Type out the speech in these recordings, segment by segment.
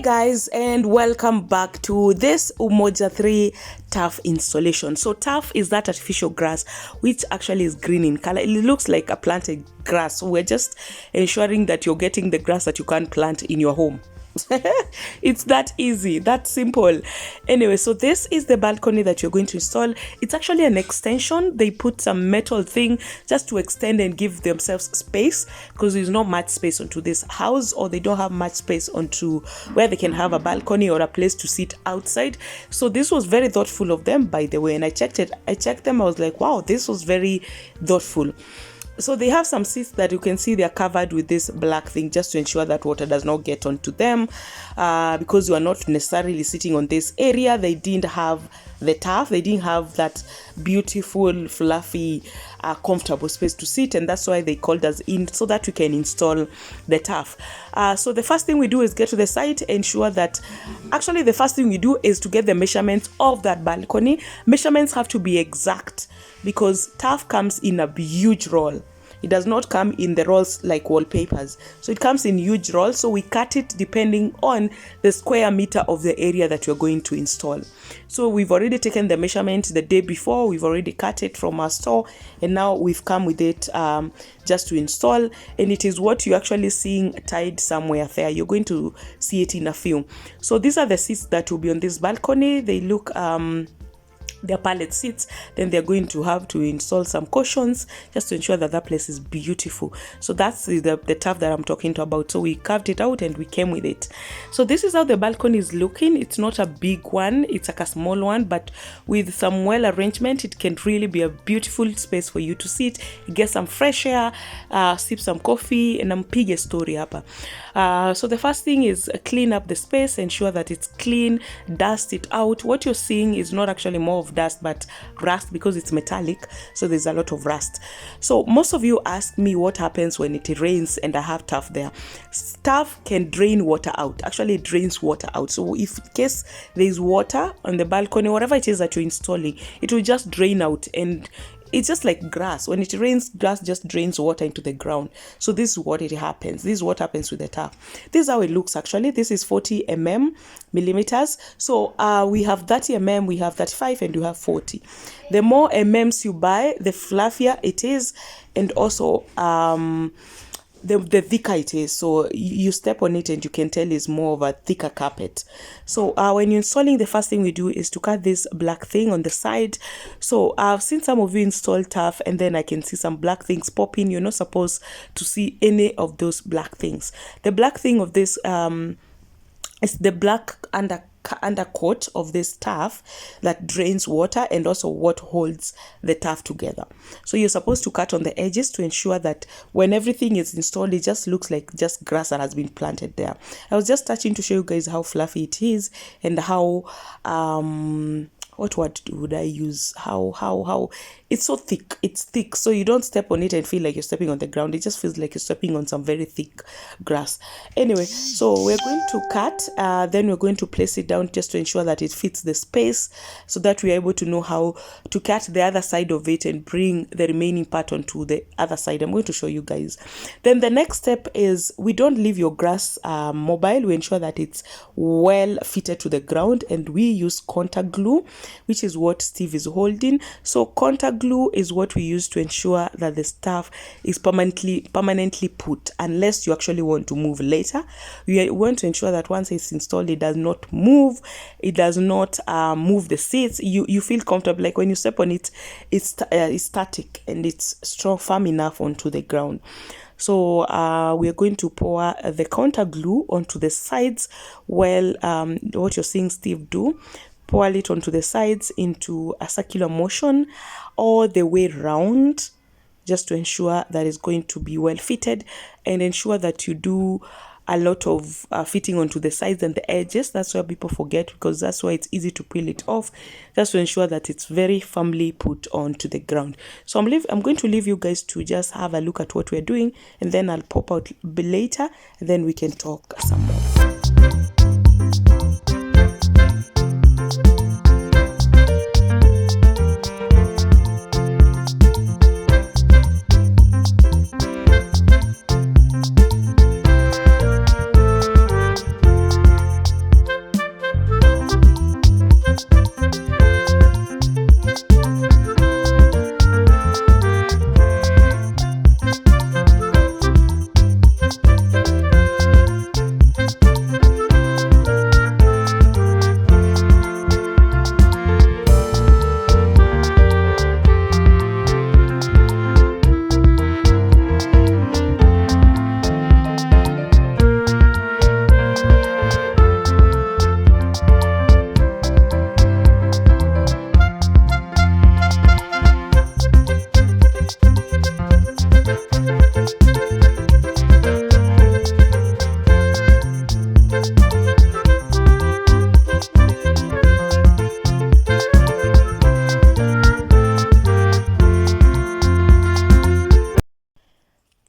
Guys, and welcome back to this Umoja 3 turf installation. So turf is that artificial grass which actually is green in color. It looks like a planted grass. We're just ensuring that you're getting the grass that you can't plant in your home. It's that easy, that simple. Anyway, so this is the balcony that you're going to install. It's actually an extension. They put some metal thing just to extend and give themselves space, because there's not much space onto this house, or they don't have much space onto where they can have a balcony or a place to sit outside. So this was very thoughtful of them, by the way. And I checked them. I was like, wow, this was very thoughtful. So they have some seats that you can see they're covered with this black thing just to ensure that water does not get onto them, because you are not necessarily sitting on this area. They didn't have the turf. They didn't have that beautiful, fluffy, comfortable space to sit, and that's why they called us in so that we can install the turf. So the first thing we do is get to the site, ensure that actually the first thing we do is to get the measurements of that balcony. Measurements have to be exact, because turf comes in a huge roll. It does not come in the rolls like wallpapers. So it comes in huge rolls. So we cut it depending on the square meter of the area that you're going to install. So we've already taken the measurement the day before. We've already cut it from our store, and now we've come with it just to install. And it is what you're actually seeing tied somewhere there. You're going to see it in a few. So these are the seats that will be on this balcony. They look their pallet seats. Then they're going to have to install some cushions just to ensure that that place is beautiful. So that's the turf that I'm talking about. So we carved it out and we came with it. So this is how the balcony is looking. It's not a big one, it's like a small one, but with some well arrangement, it can really be a beautiful space for you to sit, get some fresh air, sip some coffee, and mpige a story hapa. So the first thing is clean up the space, ensure that it's clean, dust it out. What you're seeing is not actually more of dust but rust, because it's metallic, so there's a lot of rust. So most of you ask me what happens when it rains and I have turf there. Turf can drain water out. Actually, it drains water out. So if in case there's water on the balcony, whatever it is that you're installing, it will just drain out. And it's just like grass. When it rains, grass just drains water into the ground. So this is what it happens. This is what happens with the turf. This is how it looks actually. This is 40 millimeters. So we have 30 we have 35, and we have 40. The more mm's you buy, the fluffier it is, and also the thicker it is. So you step on it and you can tell it's more of a thicker carpet. So when you're installing, the first thing we do is to cut this black thing on the side. So I've seen some of you install turf, and then I can see some black things pop in. You're not supposed to see any of those black things. The black thing of this is the black undercoat of this turf that drains water and also what holds the turf together. So you're supposed to cut on the edges to ensure that when everything is installed, it just looks like just grass that has been planted there. I was just touching to show you guys how fluffy it is, and how what word would I use? How it's so thick. It's thick, so you don't step on it and feel like you're stepping on the ground. It just feels like you're stepping on some very thick grass. Anyway, so we're going to cut, then we're going to place it down just to ensure that it fits the space, so that we're able to know how to cut the other side of it and bring the remaining part onto the other side. I'm going to show you guys. Then the next step is we don't leave your grass mobile. We ensure that it's well fitted to the ground, and we use contact glue, which is what Steve is holding. So contact glue is what we use to ensure that the stuff is permanently put, unless you actually want to move later. We want to ensure that once it's installed, it does not move. It does not move the seats. You feel comfortable, like when you step on it, it's static and it's strong, firm enough onto the ground. So we are going to pour the contact glue onto the sides. Well, what you're seeing Steve do, pour it onto the sides into a circular motion all the way round, just to ensure that it's going to be well fitted, and ensure that you do a lot of fitting onto the sides and the edges. That's why people forget, because that's why it's easy to peel it off, just to ensure that it's very firmly put onto the ground. So I'm going to leave you guys to just have a look at what we're doing, and then I'll pop out later, and then we can talk some more.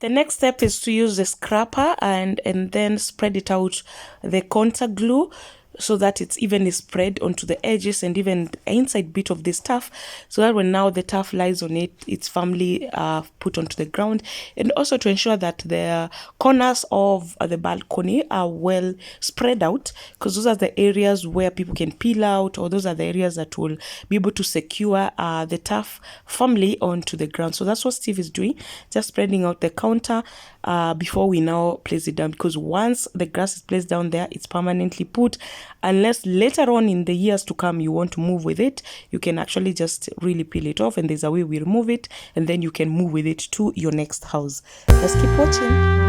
The next step is to use the scraper and then spread it out, the contact glue, so that it's evenly spread onto the edges and even the inside bit of this turf, so that when now the turf lies on it, it's firmly put onto the ground, and also to ensure that the corners of the balcony are well spread out, because those are the areas where people can peel out, or those are the areas that will be able to secure the turf firmly onto the ground. So that's what Steve is doing, just spreading out the counter before we now place it down, because once the grass is placed down there, it's permanently put. Unless later on in the years to come you want to move with it, you can actually just really peel it off, and there's a way we remove it, and then you can move with it to your next house. Just keep watching.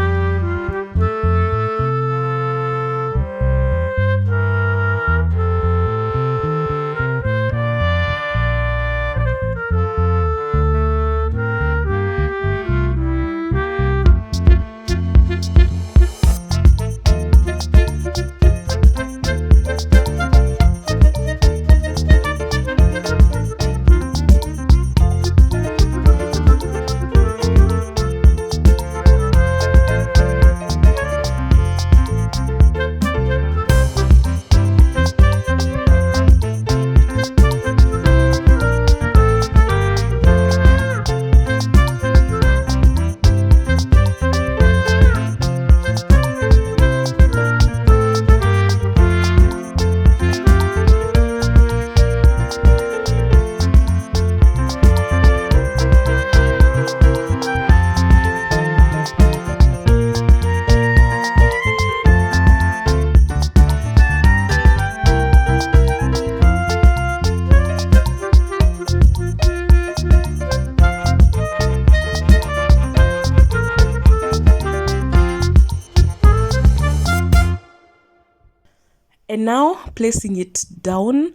And now placing it down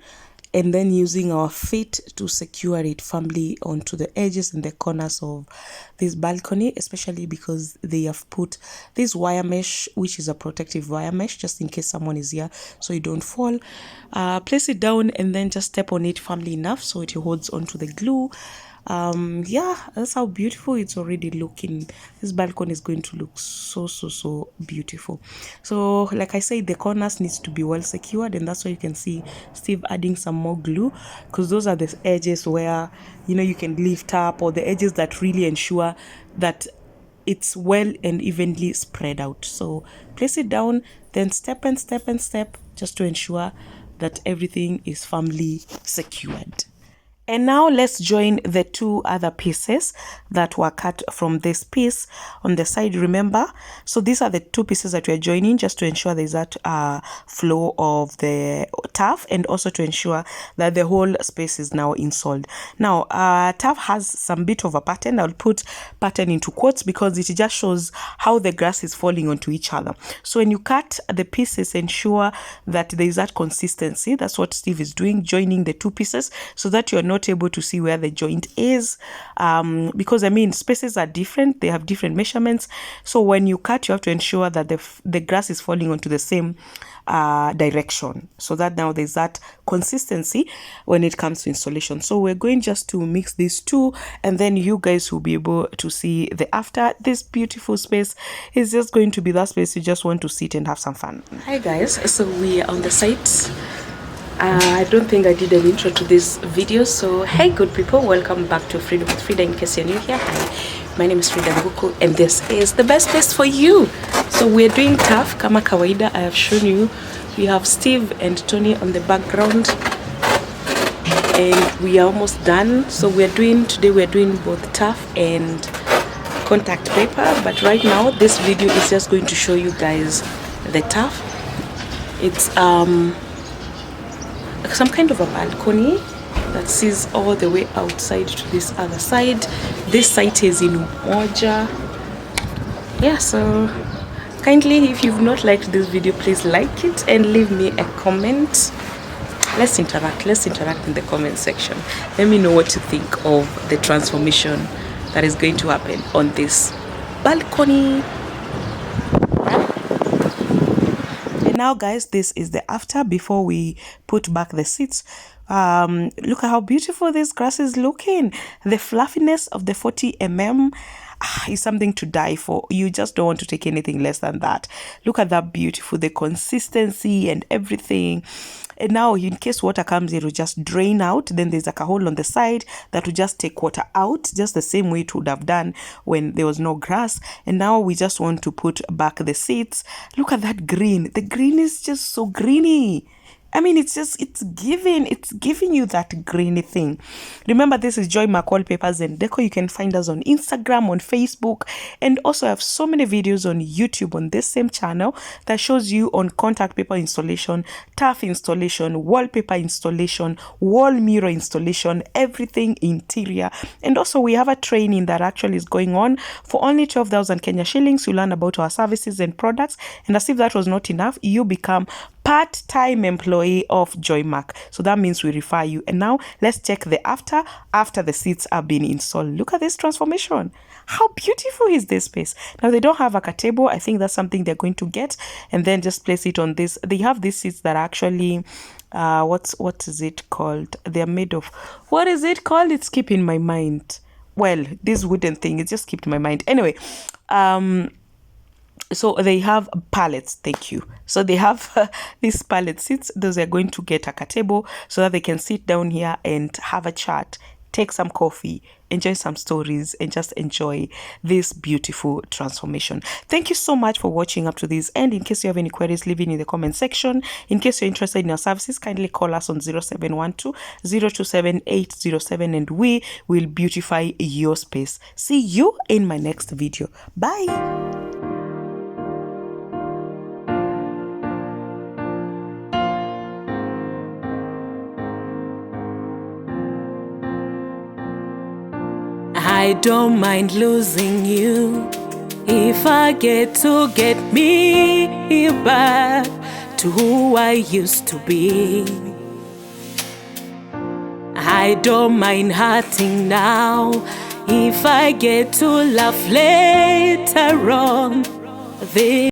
and then using our feet to secure it firmly onto the edges and the corners of this balcony, especially because they have put this wire mesh, which is a protective wire mesh, just in case someone is here so you don't fall. Place it down and then just step on it firmly enough so it holds onto the glue. Yeah, that's how beautiful it's already looking. This balcony is going to look so beautiful. So like I said, the corners needs to be well secured, and that's why you can see Steve adding some more glue, because those are the edges where, you know, you can lift up, or the edges that really ensure that it's well and evenly spread out. So place it down, then step and step and step, just to ensure that everything is firmly secured. And now let's join the two other pieces that were cut from this piece on the side, remember? So these are the two pieces that we are joining, just to ensure there's that flow of the turf, and also to ensure that the whole space is now installed. Now, turf has some bit of a pattern. I'll put pattern into quotes because it just shows how the grass is falling onto each other. So when you cut the pieces, ensure that there's that consistency. That's what Steve is doing, joining the two pieces so that you're not able to see where the joint is, because I mean spaces are different, they have different measurements. So when you cut, you have to ensure that the grass is falling onto the same direction, so that now there's that consistency when it comes to installation. So we're going just to mix these two, and then you guys will be able to see the after. This beautiful space is just going to be that space you just want to sit and have some fun. Hi guys, so we are on the site. I don't think I did an intro to this video, so hey good people, welcome back to Fridah with Fridah. In case you're new here, hi, my name is Fridah Nguku, and this is the best place for you. So we're doing turf kama kawaida. I have shown you, we have Steve and Tony on the background, and we are almost done. So today we're doing both turf and contact paper, but right now this video is just going to show you guys the turf. It's some kind of a balcony that sees all the way outside to this other side. This site is in Umoja. Yeah, so kindly, if you've not liked this video, please like it and leave me a comment. Let's interact in the comment section. Let me know what you think of the transformation that is going to happen on this balcony. Now guys, this is the after before we put back the seats. Look at how beautiful this grass is looking. The fluffiness of the 40 mm is something to die for. You just don't want to take anything less than that. Look at that beautiful, the consistency and everything. And now in case water comes, it will just drain out. Then there's like a hole on the side that will just take water out, just the same way it would have done when there was no grass. And now we just want to put back the seeds. Look at that green. The green is just so greeny. I mean, it's giving you that greeny thing. Remember, this is Joy Mark Wallpapers and Deco. You can find us on Instagram, on Facebook, and also I have so many videos on YouTube on this same channel that shows you on contact paper installation, turf installation, wallpaper installation, wall mirror installation, everything interior. And also we have a training that actually is going on for only 12,000 Kenya shillings. You learn about our services and products. And as if that was not enough, you become part-time employee of Joy Mark. So that means we refer you. And now let's check the after the seats are being installed. Look at this transformation. How beautiful is this space? Now they don't have like a table. I think that's something they're going to get and then just place it on this. They have these seats that are actually what is it called? They're made of, what is it called? It's keeping my mind. Well, this wooden thing, it just kept my mind. Anyway, so they have pallets. Thank you. So they have these pallet seats. Those are going to get a table so that they can sit down here and have a chat, take some coffee, enjoy some stories, and just enjoy this beautiful transformation. Thank you so much for watching up to this end. In case you have any queries, leave it in the comment section. In case you're interested in our services, kindly call us on 0712 027 807 and we will beautify your space. See you in my next video. Bye. I don't mind losing you if I get me back to who I used to be. I don't mind hurting now if I get to laugh later on.